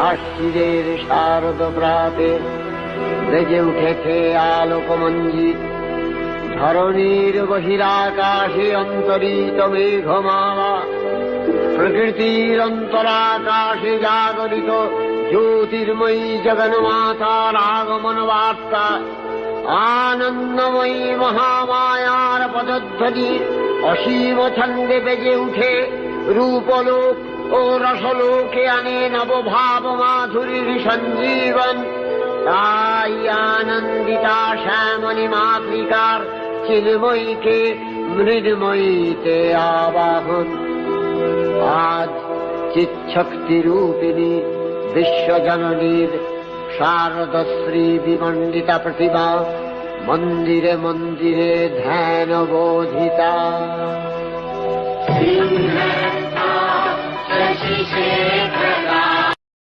আশ্বিরের শারদ প্রাতে বেজে উঠেছে আলোকমঞ্জিত। ধরণীর বহিরাকাশে অন্তরিত মেঘমালা, প্রকৃতির অন্তরাকাশে জাগরিত জ্যোতির্ময়ী জগন্মাতার আগমন বার্তা। আনন্দময়ী মহামায়ার পদধ্বনি অসীম ছন্দে বেজে উঠে রূপলোক ও রসলোকে আনে নবভাব মাধুরীর সঞ্জীবন। তাই আনন্দিতা শ্যামণী মাতৃকার চিন্ময়ীকে মৃন্ময়ীতে আবাহন। আজ চিৎশক্তি রূপিণী বিশ্বজননীর শারদশ্রী বিমণ্ডিতা প্রতিমা মন্দিরে মন্দিরে ধ্যান বোধিতা। শশিশেখর